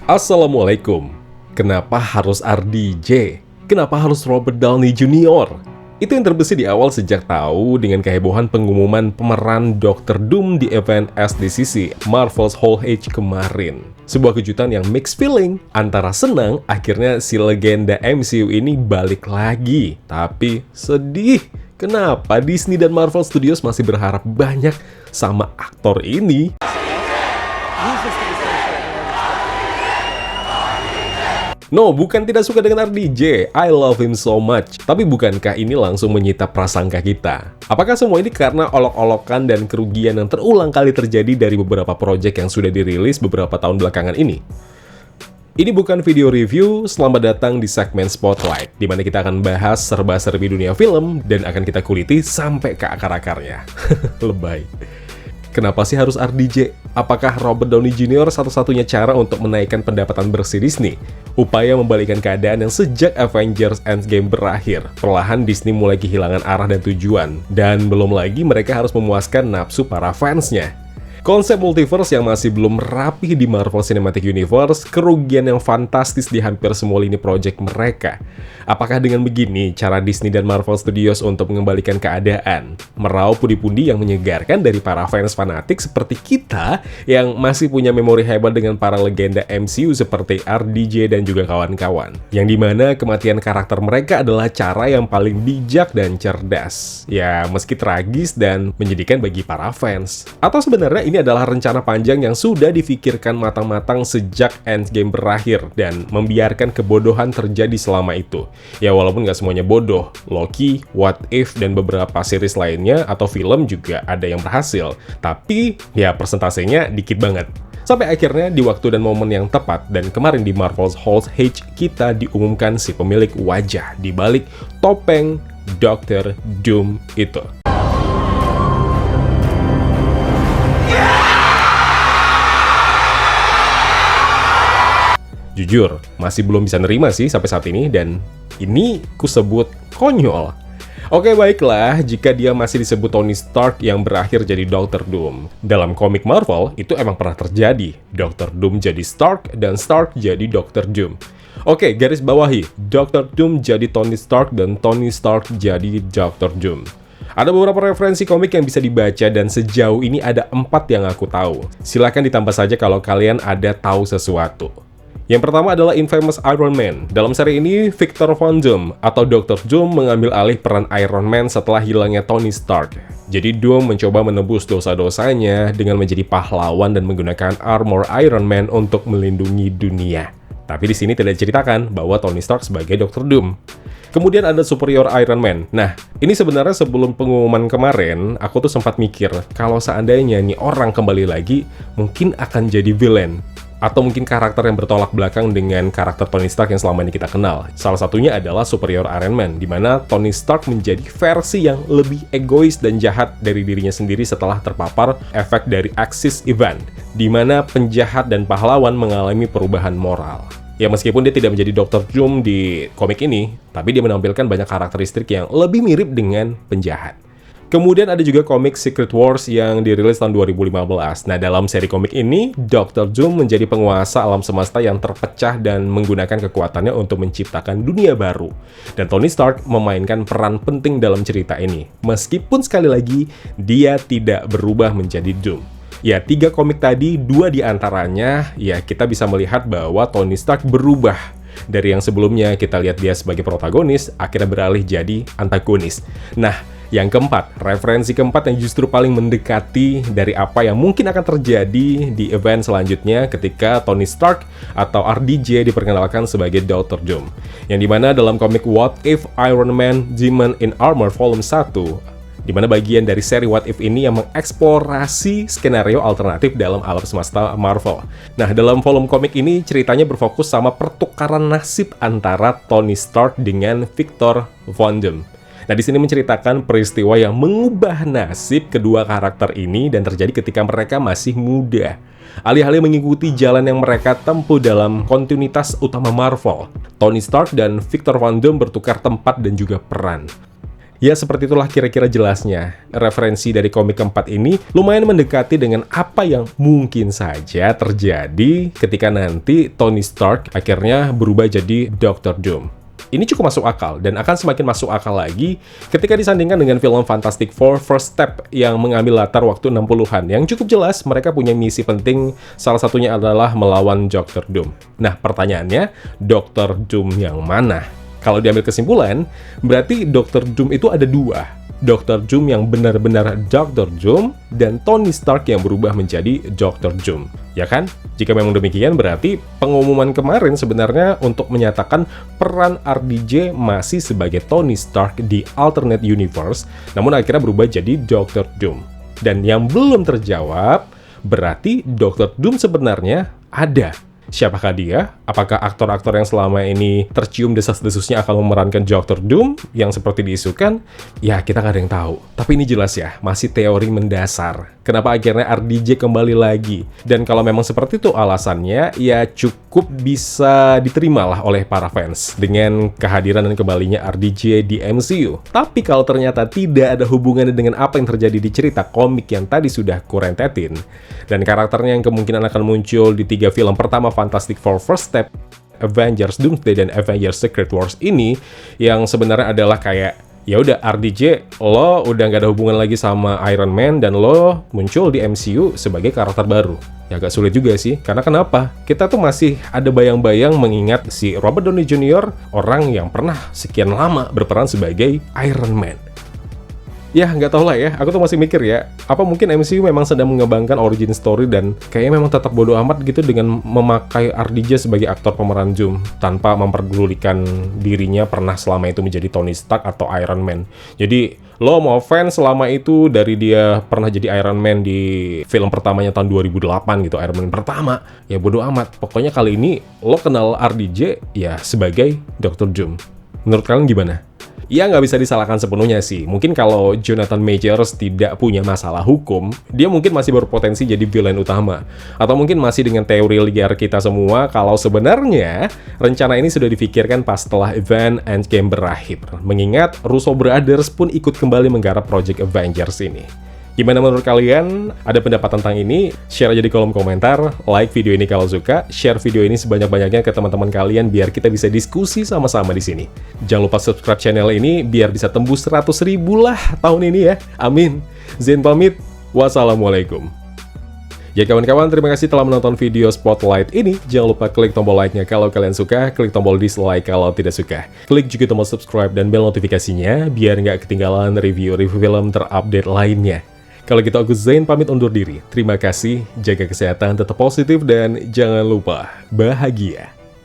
Assalamualaikum. Kenapa harus RDJ? Kenapa harus Robert Downey Jr.? Itu yang terbesit di awal sejak tahu dengan kehebohan pengumuman pemeran Dr. Doom di event SDCC Marvel's Hall H kemarin. Sebuah kejutan yang mixed feeling, antara senang akhirnya si legenda MCU ini balik lagi, tapi sedih. Kenapa Disney dan Marvel Studios masih berharap banyak sama aktor ini? No, bukan tidak suka dengan RDJ, I love him so much. Tapi bukankah ini langsung menyita prasangka kita? Apakah semua ini karena olok-olokan dan kerugian yang terulang kali terjadi dari beberapa proyek yang sudah dirilis beberapa tahun belakangan ini? Ini bukan video review, selamat datang di segmen Spotlight, di mana kita akan bahas serba-serbi dunia film dan akan kita kuliti sampai ke akar-akarnya. Lebay. Kenapa sih harus RDJ? Apakah Robert Downey Jr. satu-satunya cara untuk menaikkan pendapatan bersih Disney? Upaya membalikkan keadaan yang sejak Avengers Endgame berakhir. Perlahan Disney mulai kehilangan arah dan tujuan. Dan belum lagi mereka harus memuaskan nafsu para fansnya. Konsep multiverse yang masih belum rapih di Marvel Cinematic Universe, kerugian yang fantastis di hampir semua lini project mereka. Apakah dengan begini, cara Disney dan Marvel Studios untuk mengembalikan keadaan? Meraup pundi-pundi yang menyegarkan dari para fans fanatik seperti kita, yang masih punya memori hebat dengan para legenda MCU seperti RDJ dan juga kawan-kawan. Yang dimana kematian karakter mereka adalah cara yang paling bijak dan cerdas. Ya, meski tragis dan menyedihkan bagi para fans. Atau sebenarnya ini adalah rencana panjang yang sudah difikirkan matang-matang sejak Endgame berakhir dan membiarkan kebodohan terjadi selama itu. Ya walaupun nggak semuanya bodoh, Loki, What If, dan beberapa series lainnya atau film juga ada yang berhasil. Tapi ya persentasenya dikit banget. Sampai akhirnya di waktu dan momen yang tepat dan kemarin di Marvel's Hall H kita diumumkan si pemilik wajah di balik topeng Dr. Doom itu. Jujur, masih belum bisa nerima sih sampai saat ini, dan ini kusebut konyol. Oke, baiklah, jika dia masih disebut Tony Stark yang berakhir jadi Dr. Doom. Dalam komik Marvel, itu emang pernah terjadi. Dr. Doom jadi Stark, dan Stark jadi Dr. Doom. Oke, garis bawahi, Dr. Doom jadi Tony Stark, dan Tony Stark jadi Dr. Doom. Ada beberapa referensi komik yang bisa dibaca, dan sejauh ini ada 4 yang aku tahu. Silahkan ditambah saja kalau kalian ada tahu sesuatu. Yang pertama adalah Infamous Iron Man. Dalam seri ini, Victor Von Doom atau Dr. Doom mengambil alih peran Iron Man setelah hilangnya Tony Stark. Jadi Doom mencoba menebus dosa-dosanya dengan menjadi pahlawan dan menggunakan armor Iron Man untuk melindungi dunia. Tapi di sini tidak diceritakan bahwa Tony Stark sebagai Dr. Doom. Kemudian ada Superior Iron Man. Nah, ini sebenarnya sebelum pengumuman kemarin, aku tuh sempat mikir, kalau seandainya nih orang kembali lagi, mungkin akan jadi villain. Atau mungkin karakter yang bertolak belakang dengan karakter Tony Stark yang selama ini kita kenal. Salah satunya adalah Superior Iron Man, di mana Tony Stark menjadi versi yang lebih egois dan jahat dari dirinya sendiri setelah terpapar efek dari Axis Event, di mana penjahat dan pahlawan mengalami perubahan moral. Ya meskipun dia tidak menjadi Dr. Doom di komik ini, tapi dia menampilkan banyak karakteristik yang lebih mirip dengan penjahat. Kemudian ada juga komik Secret Wars yang dirilis tahun 2015. Nah, dalam seri komik ini, Dr. Doom menjadi penguasa alam semesta yang terpecah dan menggunakan kekuatannya untuk menciptakan dunia baru. Dan Tony Stark memainkan peran penting dalam cerita ini. Meskipun sekali lagi, dia tidak berubah menjadi Doom. Ya, 3 komik tadi, 2 diantaranya, ya kita bisa melihat bahwa Tony Stark berubah. Dari yang sebelumnya kita lihat dia sebagai protagonis, akhirnya beralih jadi antagonis. Nah, yang keempat, referensi keempat yang justru paling mendekati dari apa yang mungkin akan terjadi di event selanjutnya ketika Tony Stark atau RDJ diperkenalkan sebagai Dr. Doom. Yang dimana dalam komik What If Iron Man Demon in Armor Volume 1, di mana bagian dari seri What If ini yang mengeksplorasi skenario alternatif dalam alam semesta Marvel. Nah, dalam volume komik ini ceritanya berfokus sama pertukaran nasib antara Tony Stark dengan Victor Von Doom. Nah, di sini menceritakan peristiwa yang mengubah nasib kedua karakter ini dan terjadi ketika mereka masih muda. Alih-alih mengikuti jalan yang mereka tempuh dalam kontinuitas utama Marvel, Tony Stark dan Victor Von Doom bertukar tempat dan juga peran. Ya seperti itulah kira-kira jelasnya. Referensi dari komik keempat ini lumayan mendekati dengan apa yang mungkin saja terjadi ketika nanti Tony Stark akhirnya berubah jadi Dr. Doom. Ini cukup masuk akal, dan akan semakin masuk akal lagi ketika disandingkan dengan film Fantastic Four First Step yang mengambil latar waktu 60-an, yang cukup jelas mereka punya misi penting, salah satunya adalah melawan Dr. Doom. Nah, pertanyaannya, Dr. Doom yang mana? Kalau diambil kesimpulan, berarti Dr. Doom itu ada dua. Dr. Doom yang benar-benar Dr. Doom, dan Tony Stark yang berubah menjadi Dr. Doom. Ya kan? Jika memang demikian, berarti pengumuman kemarin sebenarnya untuk menyatakan peran RDJ masih sebagai Tony Stark di alternate universe, namun akhirnya berubah jadi Dr. Doom. Dan yang belum terjawab, berarti Dr. Doom sebenarnya ada. Siapakah dia? Apakah aktor-aktor yang selama ini tercium desas-desusnya akan memerankan Dr. Doom yang seperti diisukan? Ya, kita nggak ada yang tahu. Tapi ini jelas ya, masih teori mendasar. Kenapa akhirnya RDJ kembali lagi? Dan kalau memang seperti itu alasannya, ya cukup bisa diterima lah oleh para fans dengan kehadiran dan kembalinya RDJ di MCU. Tapi kalau ternyata tidak ada hubungannya dengan apa yang terjadi di cerita komik yang tadi sudah kurentetin, dan karakternya yang kemungkinan akan muncul di 3 film pertama Fantastic Four First Step, Avengers Doomsday, dan Avengers Secret Wars ini, yang sebenarnya adalah kayak, ya udah RDJ, lo udah nggak ada hubungan lagi sama Iron Man, dan lo muncul di MCU sebagai karakter baru. Ya agak sulit juga sih, karena kenapa? Kita tuh masih ada bayang-bayang mengingat si Robert Downey Jr., orang yang pernah sekian lama berperan sebagai Iron Man. Ya, nggak tau lah ya, aku tuh masih mikir ya, apa mungkin MCU memang sedang mengembangkan origin story dan kayaknya memang tetap bodo amat gitu dengan memakai RDJ sebagai aktor pemeran Doom, tanpa memperdulikan dirinya pernah selama itu menjadi Tony Stark atau Iron Man. Jadi, lo mau fans selama itu dari dia pernah jadi Iron Man di film pertamanya tahun 2008 gitu, Iron Man pertama, ya bodo amat. Pokoknya kali ini, lo kenal RDJ ya sebagai Dr. Doom. Menurut kalian gimana? Ya nggak bisa disalahkan sepenuhnya sih. Mungkin kalau Jonathan Majors tidak punya masalah hukum, dia mungkin masih berpotensi jadi villain utama. Atau mungkin masih dengan teori liar kita semua kalau sebenarnya rencana ini sudah difikirkan pas setelah event Endgame berakhir. Mengingat Russo Brothers pun ikut kembali menggarap Project Avengers ini. Gimana menurut kalian? Ada pendapat tentang ini? Share aja di kolom komentar, like video ini kalau suka, share video ini sebanyak-banyaknya ke teman-teman kalian biar kita bisa diskusi sama-sama di sini. Jangan lupa subscribe channel ini biar bisa tembus 100.000 lah tahun ini ya. Amin. Zain pamit. Wassalamualaikum. Ya kawan-kawan, terima kasih telah menonton video Spotlight ini. Jangan lupa klik tombol like-nya kalau kalian suka, klik tombol dislike kalau tidak suka. Klik juga tombol subscribe dan bel notifikasinya biar nggak ketinggalan review-review film terupdate lainnya. Kalau gitu aku Zain pamit undur diri. Terima kasih, jaga kesehatan, tetap positif, dan jangan lupa bahagia.